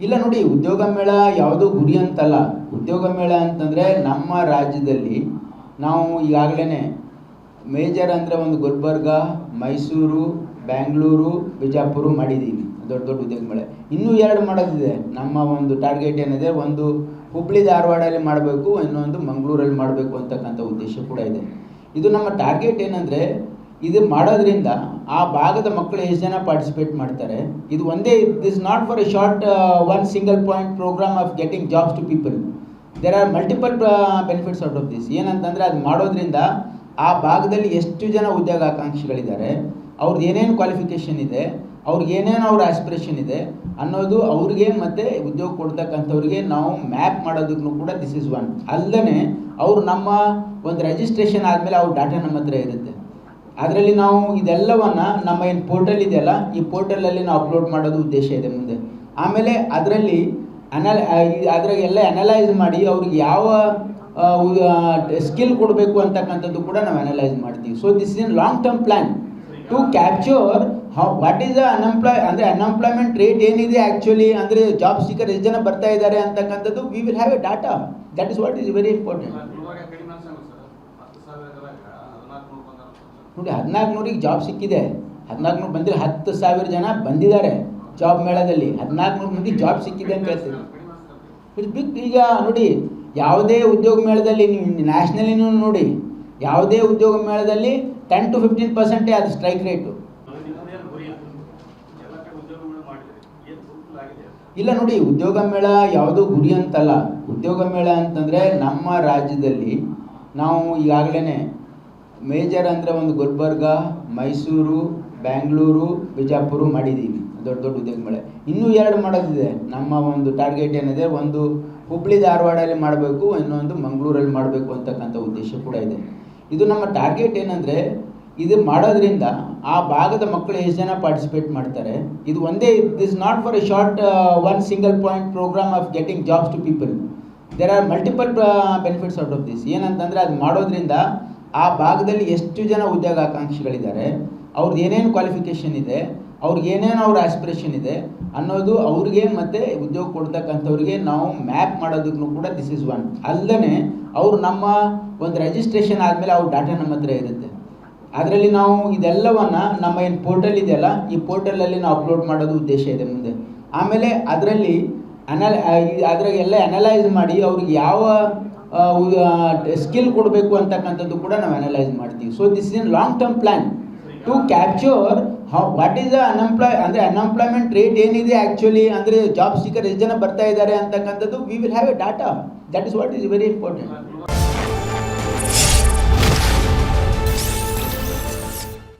ಇಲ್ಲ ನೋಡಿ, ಉದ್ಯೋಗ ಮೇಳ ಯಾವುದು ಗುರಿ ಅಂತಲ್ಲ. ಉದ್ಯೋಗ ಮೇಳ ಅಂತಂದರೆ ನಮ್ಮ ರಾಜ್ಯದಲ್ಲಿ ನಾವು ಈಗಾಗಲೇ ಮೇಜರ್ ಅಂದರೆ ಒಂದು ಗುಲ್ಬರ್ಗ, ಮೈಸೂರು, ಬ್ಯಾಂಗ್ಳೂರು, ಬಿಜಾಪುರ ಮಾಡಿದ್ದೀವಿ ದೊಡ್ಡ ದೊಡ್ಡ ಉದ್ಯೋಗ ಮೇಳ. ಇನ್ನೂ 2 ಮಾಡೋದಿದೆ. ನಮ್ಮ ಒಂದು ಟಾರ್ಗೆಟ್ ಏನಿದೆ, ಒಂದು ಹುಬ್ಳಿ ಧಾರವಾಡಲ್ಲಿ ಮಾಡಬೇಕು, ಇನ್ನೊಂದು ಮಂಗಳೂರಲ್ಲಿ ಮಾಡಬೇಕು ಅಂತಕ್ಕಂಥ ಉದ್ದೇಶ ಕೂಡ ಇದೆ. ಇದು ನಮ್ಮ ಟಾರ್ಗೆಟ್ ಏನಂದರೆ, ಇದು ಮಾಡೋದ್ರಿಂದ ಆ ಭಾಗದ ಮಕ್ಕಳು ಎಷ್ಟು ಜನ ಪಾರ್ಟಿಸಿಪೇಟ್ ಮಾಡ್ತಾರೆ. ಇದು ಒಂದೇ, this not for a short one single point program of getting jobs to people. There are multiple benefits out of this. ಏನಂತಂದರೆ, ಅದು ಮಾಡೋದ್ರಿಂದ ಆ ಭಾಗದಲ್ಲಿ ಎಷ್ಟು ಜನ ಉದ್ಯೋಗಾಕಾಂಕ್ಷಿಗಳಿದ್ದಾರೆ, ಅವ್ರದ್ದು ಏನೇನು ಕ್ವಾಲಿಫಿಕೇಷನ್ ಇದೆ, ಅವ್ರಿಗೆ ಏನೇನು ಅವ್ರ ಆಸ್ಪಿರೇಷನ್ ಇದೆ ಅನ್ನೋದು ಅವ್ರಿಗೆ ಮತ್ತು ಉದ್ಯೋಗ ಕೊಡ್ತಕ್ಕಂಥವ್ರಿಗೆ ನಾವು ಮ್ಯಾಪ್ ಮಾಡೋದಕ್ಕೂ ಕೂಡ ದಿಸ್ ಇಸ್ ಒನ್. ಅಲ್ಲದೆ ಅವರು ನಮ್ಮ ಒಂದು ರಿಜಿಸ್ಟ್ರೇಷನ್ ಆದಮೇಲೆ ಅವ್ರ ಡಾಟಾ ನಮ್ಮ ಹತ್ರ ಇರುತ್ತೆ. ಅದರಲ್ಲಿ ನಾವು ಇದೆಲ್ಲವನ್ನು ನಮ್ಮ ಏನು ಪೋರ್ಟಲ್ ಇದೆಯಲ್ಲ, ಈ ಪೋರ್ಟಲಲ್ಲಿ ನಾವು ಅಪ್ಲೋಡ್ ಮಾಡೋದು ಉದ್ದೇಶ ಇದೆ ಮುಂದೆ. ಆಮೇಲೆ ಅದರಲ್ಲಿ ಅದ್ರಾಗೆಲ್ಲ ಅನಲೈಸ್ ಮಾಡಿ ಅವ್ರಿಗೆ ಯಾವ ಸ್ಕಿಲ್ ಕೊಡಬೇಕು ಅಂತಕ್ಕಂಥದ್ದು ಕೂಡ ನಾವು ಅನಲೈಸ್ ಮಾಡ್ತೀವಿ. So this is in long term plan to capture what is the unemployment rate ಏನಿದೆ ಆ್ಯಕ್ಚುಲಿ, ಅಂದರೆ ಜಾಬ್ ಸೀಕರ್ ಎಷ್ಟು ಜನ ಬರ್ತಾ ಇದ್ದಾರೆ ಅಂತಕ್ಕಂಥದ್ದು. We will have a data. That is what is very important. ನೋಡಿ, 1400 ಜಾಬ್ ಸಿಕ್ಕಿದೆ. 1400 ಬಂದಿಲ್ಲ, 10,000 ಜನ ಬಂದಿದ್ದಾರೆ ಜಾಬ್ ಮೇಳದಲ್ಲಿ. 1400 ಮಂದಿ ಜಾಬ್ ಸಿಕ್ಕಿದೆ ಅಂತ ಹೇಳ್ತೀವಿ. ಬಿಗ್. ಈಗ ನೋಡಿ, ಯಾವುದೇ ಉದ್ಯೋಗ ಮೇಳದಲ್ಲಿ ನೀವು ನ್ಯಾಷನಲಿನೂ ನೋಡಿ, ಯಾವುದೇ ಉದ್ಯೋಗ ಮೇಳದಲ್ಲಿ 10 to 15% ಅದು ಸ್ಟ್ರೈಕ್ ರೇಟು. ಇಲ್ಲ ನೋಡಿ, ಉದ್ಯೋಗ ಮೇಳ ಯಾವುದು ಗುರಿ ಅಂತಲ್ಲ. ಉದ್ಯೋಗ ಮೇಳ ಅಂತಂದರೆ ನಮ್ಮ ರಾಜ್ಯದಲ್ಲಿ ನಾವು ಈಗಾಗಲೇ ಮೇಜರ್ ಅಂದರೆ ಒಂದು ಗುಲ್ಬರ್ಗ, ಮೈಸೂರು, ಬ್ಯಾಂಗ್ಳೂರು, ಬಿಜಾಪುರ ಮಾಡಿದ್ದೀವಿ ದೊಡ್ಡ ದೊಡ್ಡ ಉದ್ಯೋಗ ಮೇಳ. ಇನ್ನೂ 2 ಮಾಡೋದಿದೆ. ನಮ್ಮ ಒಂದು ಟಾರ್ಗೆಟ್ ಏನಿದೆ, ಒಂದು ಹುಬ್ಳಿ ಧಾರವಾಡಲ್ಲಿ ಮಾಡಬೇಕು, ಇನ್ನೊಂದು ಮಂಗಳೂರಲ್ಲಿ ಮಾಡಬೇಕು ಅಂತಕ್ಕಂಥ ಉದ್ದೇಶ ಕೂಡ ಇದೆ. ಇದು ನಮ್ಮ ಟಾರ್ಗೆಟ್ ಏನಂದರೆ, ಇದು ಮಾಡೋದ್ರಿಂದ ಆ ಭಾಗದ ಮಕ್ಕಳು ಎಷ್ಟು ಜನ ಪಾರ್ಟಿಸಿಪೇಟ್ ಮಾಡ್ತಾರೆ. ಇದು ಒಂದೇ, this not for a short one single point program of getting jobs to people. There are multiple benefits out of this. ಏನಂತಂದರೆ, ಅದು ಮಾಡೋದ್ರಿಂದ ಆ ಭಾಗದಲ್ಲಿ ಎಷ್ಟು ಜನ ಉದ್ಯೋಗಾಕಾಂಕ್ಷಿಗಳಿದ್ದಾರೆ, ಅವ್ರದ್ದು ಏನೇನು ಕ್ವಾಲಿಫಿಕೇಷನ್ ಇದೆ, ಅವ್ರಿಗೆ ಏನೇನು ಅವ್ರ ಆಸ್ಪಿರೇಷನ್ ಇದೆ ಅನ್ನೋದು ಅವ್ರಿಗೆ ಮತ್ತು ಉದ್ಯೋಗ ಕೊಡ್ತಕ್ಕಂಥವ್ರಿಗೆ ನಾವು ಮ್ಯಾಪ್ ಮಾಡೋದಕ್ಕೂ ಕೂಡ ದಿಸ್ ಇಸ್ ಒನ್. ಅಲ್ಲದೆ ಅವರು ನಮ್ಮ ಒಂದು ರಿಜಿಸ್ಟ್ರೇಷನ್ ಆದಮೇಲೆ ಅವ್ರ ಡಾಟಾ ನಮ್ಮ ಹತ್ರ ಇರುತ್ತೆ. ಅದರಲ್ಲಿ ನಾವು ಇದೆಲ್ಲವನ್ನು ನಮ್ಮ ಏನು ಪೋರ್ಟಲ್ ಇದೆಯಲ್ಲ, ಈ ಪೋರ್ಟಲಲ್ಲಿ ನಾವು ಅಪ್ಲೋಡ್ ಮಾಡೋದು ಉದ್ದೇಶ ಇದೆ ಮುಂದೆ. ಆಮೇಲೆ ಅದರಲ್ಲಿ ಅದ್ರಾಗೆಲ್ಲ ಅನಲೈಸ್ ಮಾಡಿ ಅವ್ರಿಗೆ ಯಾವ ಸ್ಕಿಲ್ ಕೊಡಬೇಕು ಅಂತಕ್ಕಂಥದ್ದು ಕೂಡ ನಾವು ಅನಲೈಸ್ ಮಾಡ್ತೀವಿ. So this is in long term plan to capture what is the unemployment rate ಏನಿದೆ ಆ್ಯಕ್ಚುಲಿ, ಅಂದರೆ ಜಾಬ್ ಸೀಕರ್ ಎಷ್ಟು ಜನ ಬರ್ತಾ ಇದ್ದಾರೆ ಅಂತಕ್ಕಂಥದ್ದು. We will have a data. That is what is very important.